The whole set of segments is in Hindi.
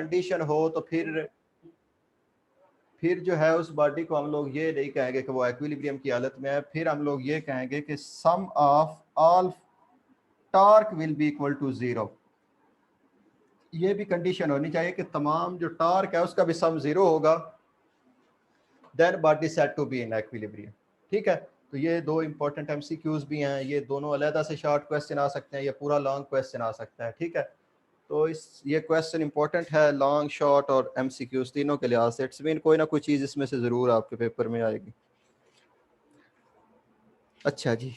कंडीशन हो तो फिर जो है उस बॉडी को हम लोग ये नहीं कहेंगे कि वो इक्विलिब्रियम की हालत में है, फिर हम लोग ये कहेंगे कि sum of all torque will be equal to 0। ये भी कंडीशन होनी चाहिए कि तमाम जो टॉर्क है उसका भी सम 0 होगा, then body set to be in equilibrium. ठीक है, तो ये दो इंपॉर्टेंट एमसीक्यूज भी हैं, ये दोनों अलहदा से शॉर्ट क्वेश्चन आ सकते हैं, ये पूरा लॉन्ग क्वेश्चन आ सकता है। ठीक है, तो ये क्वेश्चन इंपॉर्टेंट है लॉन्ग शॉर्ट और एमसीक्यूज तीनों के लिहाज से। इट्स मीन कोई ना कोई चीज़ इसमें से ज़रूर आपके पेपर में आएगी। अच्छा जी,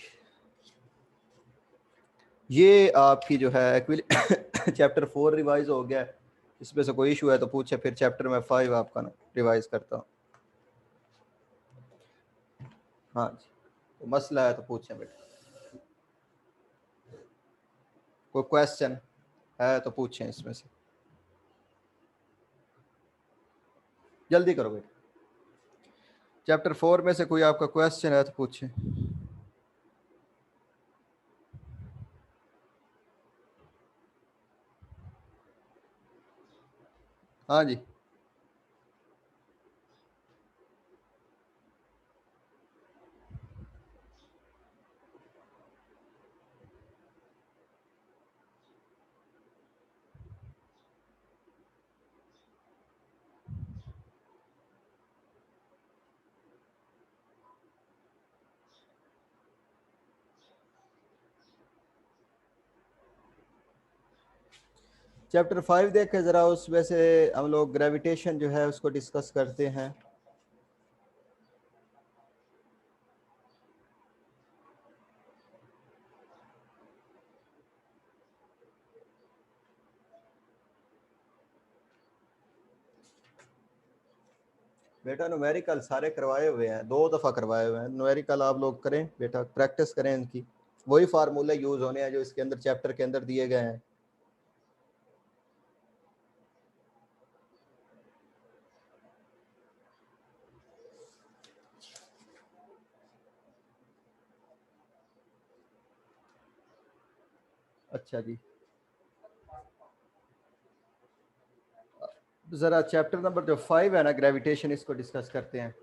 ये आपकी जो है चैप्टर 4 रिवाइज हो गया है। इसमें से कोई इशू है तो पूछे, फिर चैप्टर में 5 आपका ना रिवाइज करता हूँ। हाँ जी, तो मसला है तो पूछें बेटा, कोई क्वेश्चन है तो पूछें इसमें से, जल्दी करो बेटा। चैप्टर 4 में से कोई आपका क्वेश्चन है तो पूछें। हाँ जी, चैप्टर 5 देखे ज़रा, उसमें से हम लोग ग्रेविटेशन जो है उसको डिस्कस करते हैं। बेटा न्यूमेरिकल सारे करवाए हुए हैं, 2 दफ़ा करवाए हुए हैं न्यूमेरिकल। आप लोग करें बेटा, प्रैक्टिस करें इनकी, वही फार्मूले यूज़ होने हैं जो इसके अंदर चैप्टर के अंदर दिए गए हैं। अच्छा जी, ज़रा चैप्टर नंबर जो 5 है ना ग्रेविटेशन, इसको डिस्कस करते हैं।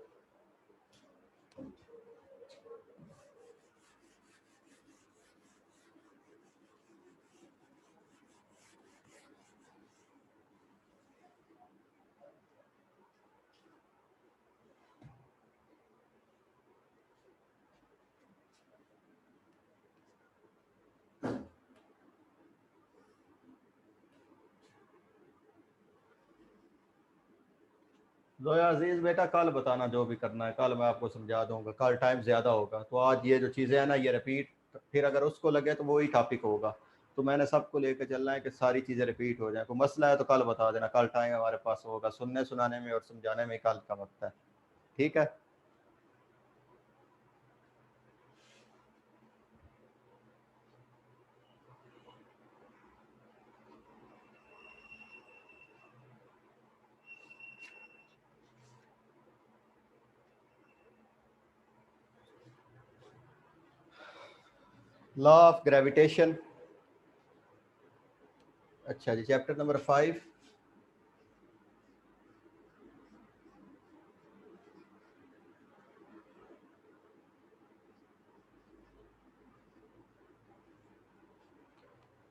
जोया अजीज बेटा, कल बताना जो भी करना है, कल मैं आपको समझा दूंगा, कल टाइम ज़्यादा होगा। तो आज ये जो चीज़ें हैं ना ये रिपीट, फिर अगर उसको लगे तो वही टॉपिक होगा। तो मैंने सबको लेकर चलना है कि सारी चीज़ें रिपीट हो जाए। कोई मसला है तो कल बता देना, कल टाइम हमारे पास होगा, सुनने सुनाने में और समझाने में कल का वक्त है। ठीक है, लॉ ऑफ ग्रेविटेशन। अच्छा जी, चैप्टर नंबर 5।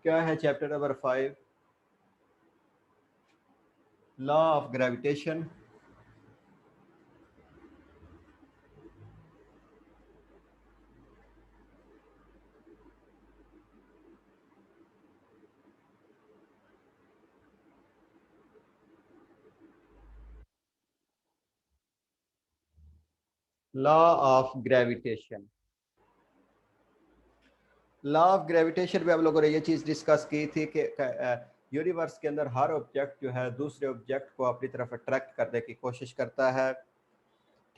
क्या है chapter number 5? Law of gravitation. Law of gravitation, law of gravitation में हम लोगों ने ये चीज़ डिस्कस की थी कि यूनिवर्स के अंदर हर ऑब्जेक्ट जो है दूसरे ऑब्जेक्ट को अपनी तरफ अट्रैक्ट करने की कोशिश करता है।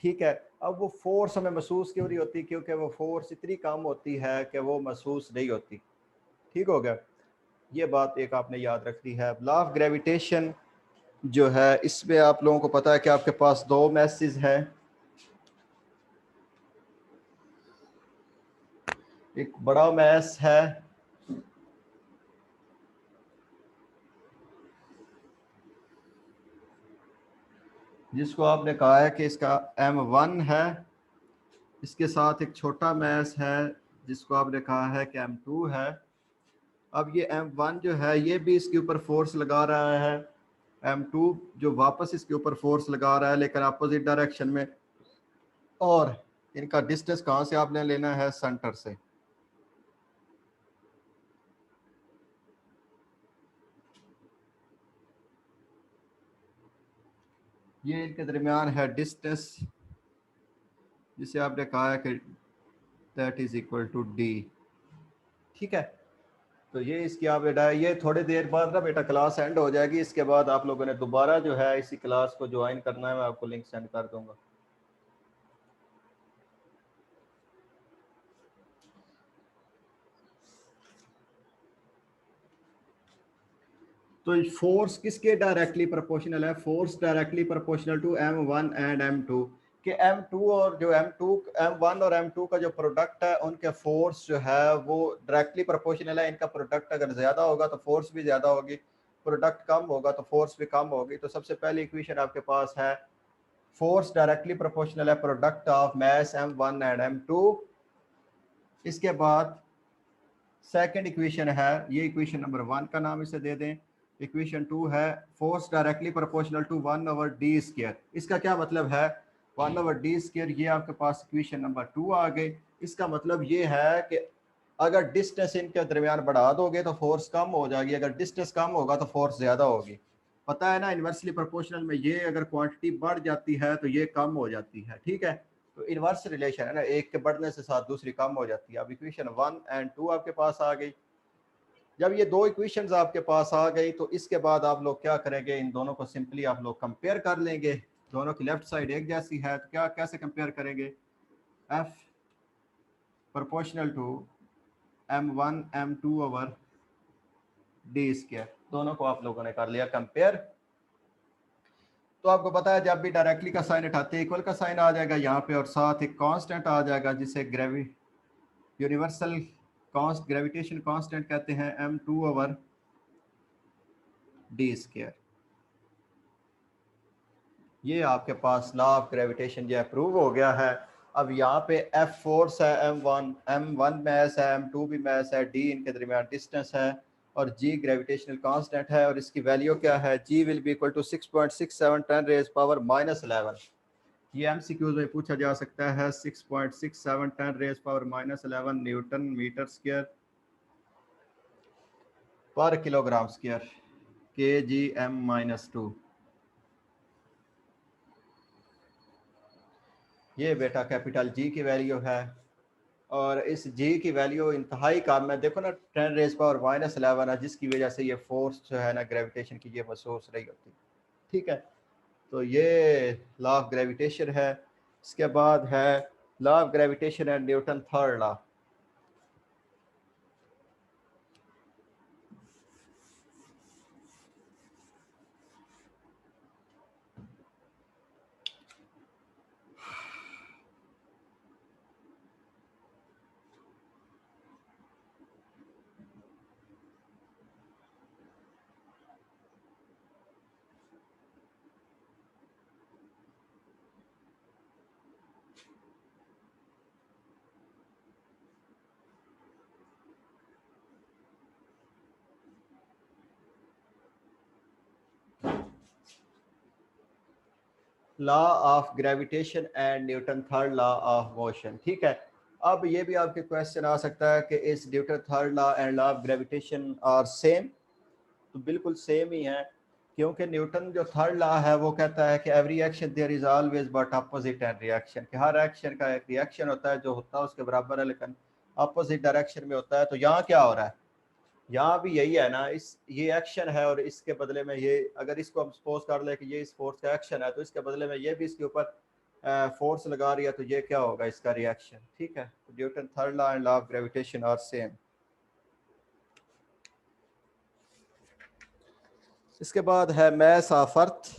ठीक है, अब वो फोर्स हमें महसूस क्यों नहीं होती? क्योंकि वो फोर्स इतनी कम होती है कि वो महसूस नहीं होती। ठीक हो गया, ये बात एक आपने याद रखनी है। लॉ ऑफ ग्रेविटेशन जो है इसमें आप लोगों को पता है कि आपके पास 2 मैसेज हैं। एक बड़ा मैस है जिसको आपने कहा है कि इसका M1 है, इसके साथ एक छोटा मैस है जिसको आपने कहा है कि M2 है। अब ये M1 जो है ये भी इसके ऊपर फोर्स लगा रहा है, M2 जो वापस इसके ऊपर फोर्स लगा रहा है लेकिन अपोजिट डायरेक्शन में, और इनका डिस्टेंस कहाँ से आपने लेना है, सेंटर से। ये इनके दरमियान है डिस्टेंस, जिसे आपने कहा है कि that is equal to D. ठीक है, तो ये इसकी आप बेटा, ये थोड़ी देर बाद ना बेटा क्लास एंड हो जाएगी, इसके बाद आप लोगों ने दोबारा जो है इसी क्लास को ज्वाइन करना है, मैं आपको लिंक सेंड कर दूंगा। तो फोर्स किसके डायरेक्टली प्रोपोर्शनल है, force directly proportional to M1 and M2, कि M2 और जो M1 और M2 का जो प्रोडक्ट है उनके फोर्स जो है वो डायरेक्टली प्रोपोर्शनल है। इनका प्रोडक्ट अगर ज्यादा होगा तो फोर्स भी ज्यादा होगी, प्रोडक्ट कम होगा तो फोर्स भी कम होगी। तो सबसे पहली इक्वेशन आपके पास है फोर्स डायरेक्टली प्रोपोर्शनल है product of mass M1 and M2। इसके बाद सेकंड इक्वेशन है, ये इक्वेशन नंबर 1 का नाम इसे दे दें। इक्वेशन 2 है force directly proportional to 1/d²। इसका क्या मतलब है, 1/d², ये आपके पास इक्वेशन नंबर 2 आ गई। इसका मतलब ये है कि अगर डिस्टेंस इनके दरमियान बढ़ा दोगे तो फोर्स कम हो जाएगी, अगर डिस्टेंस कम होगा तो फोर्स ज्यादा होगी। पता है ना, इन्वर्सली प्रोपोर्शनल में ये अगर क्वांटिटी बढ़ जाती है तो ये कम हो जाती है। ठीक है, तो इनवर्स रिलेशन है ना, एक के बढ़ने से साथ दूसरी कम हो जाती है। अब इक्वेशन 1 एंड 2 आपके पास आ गई। जब ये दो इक्वेशंस आपके पास आ गई तो इसके बाद आप लोग क्या करेंगे, इन दोनों को सिंपली आप लोग कंपेयर कर लेंगे। दोनों की लेफ्ट साइड एक जैसी है तो क्या कैसे कंपेयर करेंगे, F proportional to M1 M2/d², दोनों को आप लोगों ने कर लिया कंपेयर। तो आपको पता है जब भी डायरेक्टली का साइन उठाते हैं इक्वल का साइन आ जाएगा यहाँ पे, और साथ एक कांस्टेंट आ जाएगा जिसे यूनिवर्सल ग्रेविटेशन कांस्टेंट कहते हैं, M2/d²। ये आपके पास लॉ ऑफ ग्रेविटेशन जो अप्रूव हो गया है। अब यहाँ पे F फोर्स है, M1 मैस है, M2 भी मैस है, D इनके दरमियान डिस्टेंस है, और G ग्रेविटेशनल कांस्टेंट है, और इसकी वैल्यू क्या है, G will be equal to 6.67 10⁻⁻11। ये MCQs में पूछा जा सकता है, 6.67 10⁻⁻11 न्यूटन मीटर स्क्वायर पर किलोग्राम स्क्वायर, kgm-2। ये बेटा कैपिटल जी की वैल्यू है, और इस जी की वैल्यू इंतहाई कम है, देखो ना 10⁻⁻11 है, जिसकी वजह से ये फोर्स जो है ना ग्रेविटेशन की ये महसूस नहीं होती। ठीक है, तो ये लॉ ऑफ ग्रेविटेशन है। इसके बाद है law of gravitation and Newton third law. Law of gravitation and Newton third law of motion. ठीक है, अब ये भी आपके क्वेश्चन आ सकता है कि इस Newton third law and law of gravitation are same. तो बिल्कुल सेम ही है, क्योंकि न्यूटन जो थर्ड लॉ है वो कहता है कि every action there is always but opposite and reaction, कि हर एक्शन का एक रिएक्शन होता है जो होता है उसके बराबर है लेकिन अपोजिट डायरेक्शन में होता है। तो यहाँ क्या हो रहा है, यहाँ भी यही है ना, इस ये एक्शन है और इसके बदले में ये, अगर इसको हम सपोज कर ले कि ये इस फोर्स का एक्शन है तो इसके बदले में ये भी इसके ऊपर फोर्स लगा रही है, तो ये क्या होगा, इसका रिएक्शन। ठीक है, तो Newton third law and law of gravitation are same. इसके बाद है mass of Earth.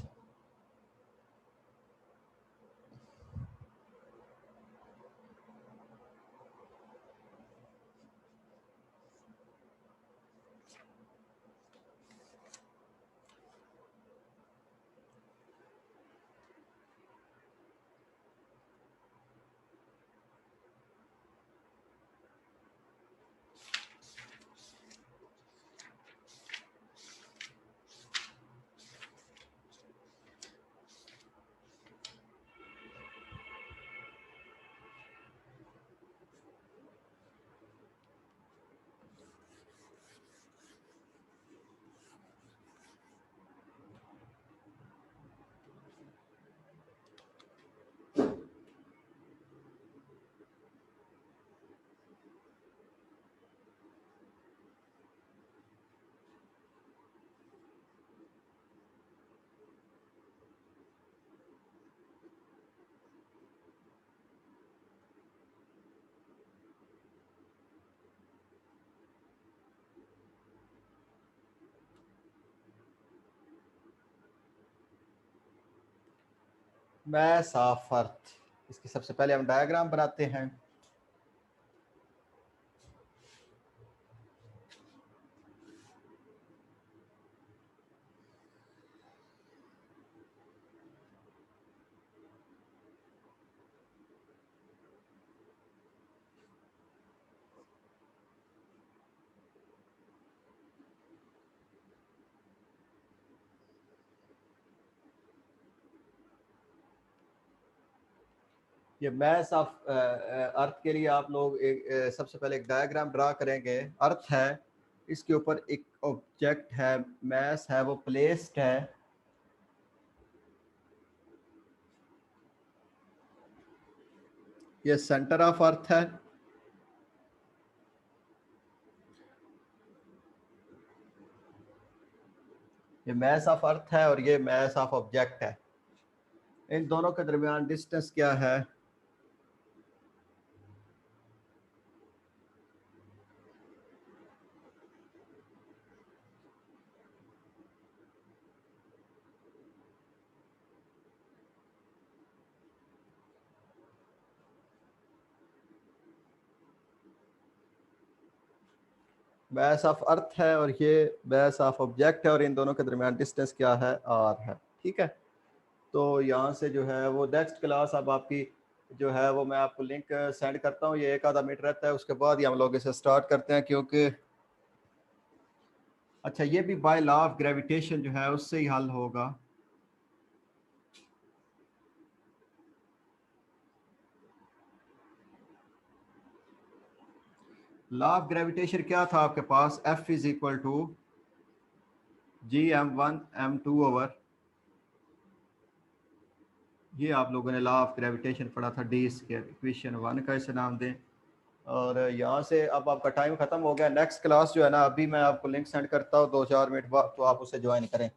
Mass of Earth, इसकी सबसे पहले हम डायग्राम बनाते हैं। ये मैस ऑफ अर्थ के लिए आप लोग सबसे पहले एक डायग्राम ड्रा करेंगे। अर्थ है, इसके ऊपर एक ऑब्जेक्ट है, मैस है, वो प्लेस्ड है। ये सेंटर ऑफ अर्थ है। ये मैस ऑफ अर्थ है और ये मैस ऑफ ऑब्जेक्ट है। इन दोनों के दरमियान डिस्टेंस क्या है? मैस ऑफ अर्थ है और ये मैस ऑफ ऑब्जेक्ट है, और इन दोनों के दरमियान डिस्टेंस क्या है? आर है। ठीक है, तो यहाँ से जो है वो नेक्स्ट क्लास अब आपकी जो है वो मैं आपको लिंक सेंड करता हूँ। ये एक आधा मिनट रहता है, उसके बाद ही हम लोग इसे स्टार्ट करते हैं, क्योंकि अच्छा ये भी बाय लॉ ऑफ ग्रेविटेशन जो है उससे ही हल होगा। लॉ ऑफ ग्रेविटेशन क्या था आपके पास? F is equal to Gm1m2 over, ये आप लोगों ने लॉ ऑफ ग्रेविटेशन पढ़ा था, डी स्क्वायर, इक्वेशन 1 का इसे नाम दें। और यहाँ से अब आपका टाइम ख़त्म हो गया। नेक्स्ट क्लास जो है ना, अभी मैं आपको लिंक सेंड करता हूँ 2-4 मिनट बाद, तो आप उसे ज्वाइन करें।